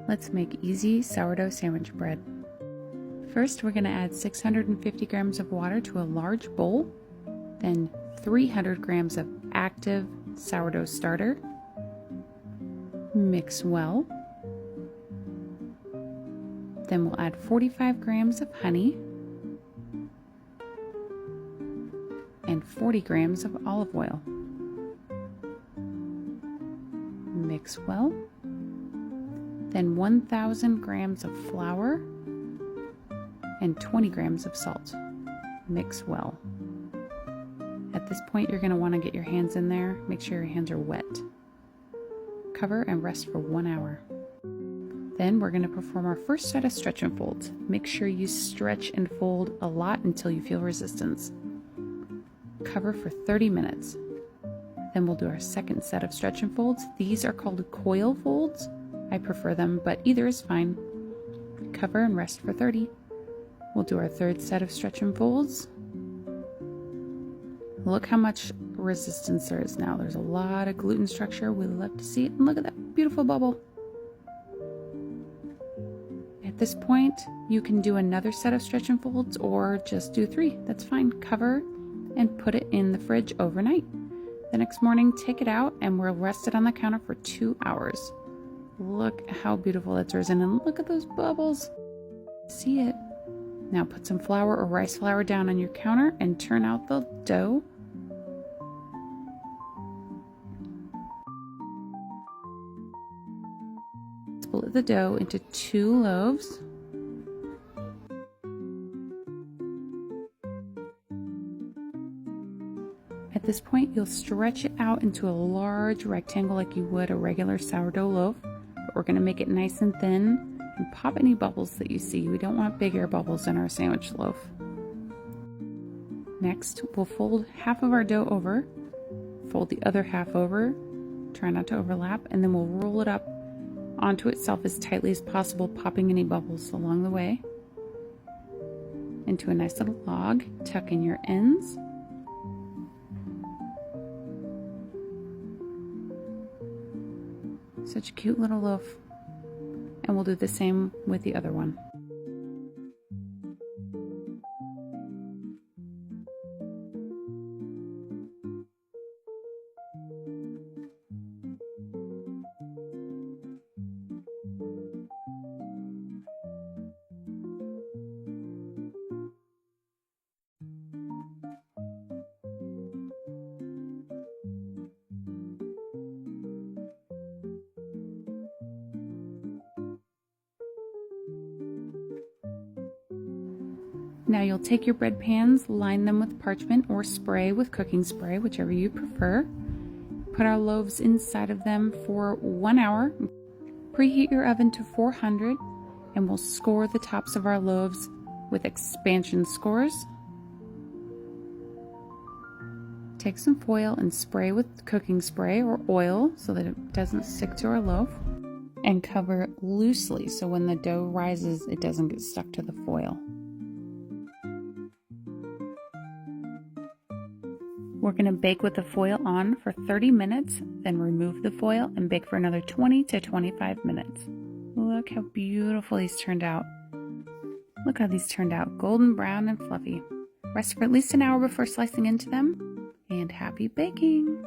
Let's make easy sourdough sandwich bread. First, we're going to add 650 grams of water to a large bowl, then 300 grams of active sourdough starter. Mix well. Then we'll add 45 grams of honey and 40 grams of olive oil. Mix well. Then 1,000 grams of flour and 20 grams of salt. Mix well. At this point, you're going to want to get your hands in there. Make sure your hands are wet. Cover and rest for 1 hour. Then we're going to perform our first set of stretch and folds. Make sure you stretch and fold a lot until you feel resistance. Cover for 30 minutes. Then we'll do our second set of stretch and folds. These are called coil folds. I prefer them, but either is fine. Cover and rest for 30. We'll do our third set of stretch and folds. Look how much resistance there is now. There's a lot of gluten structure. We love to see it. And look at that beautiful bubble. At this point, you can do another set of stretch and folds or just do 3. That's fine. Cover and put it in the fridge overnight. The next morning, take it out and we'll rest it on the counter for 2 hours. Look how beautiful it's risen, and look at those bubbles. See it? Now put some flour or rice flour down on your counter and turn out the dough. Split the dough into 2 loaves. At this point, you'll stretch it out into a large rectangle like you would a regular sourdough loaf. But we're going to make it nice and thin and pop any bubbles that you see. We don't want big air bubbles in our sandwich loaf. Next, we'll fold half of our dough over, fold the other half over, try not to overlap, and then we'll roll it up onto itself as tightly as possible, popping any bubbles along the way. Into a nice little log, tuck in your ends. Such a cute little loaf. And we'll do the same with the other one. Now you'll take your bread pans, line them with parchment or spray with cooking spray, whichever you prefer. Put our loaves inside of them for 1 hour. Preheat your oven to 400 and we'll score the tops of our loaves with expansion scores. Take some foil and spray with cooking spray or oil so that it doesn't stick to our loaf. And cover loosely so when the dough rises, it doesn't get stuck to the foil. We're going to bake with the foil on for 30 minutes, then remove the foil and bake for another 20 to 25 minutes. Look how beautiful these turned out. Look how these turned out, golden brown and fluffy. Rest for at least an hour before slicing into them, and happy baking!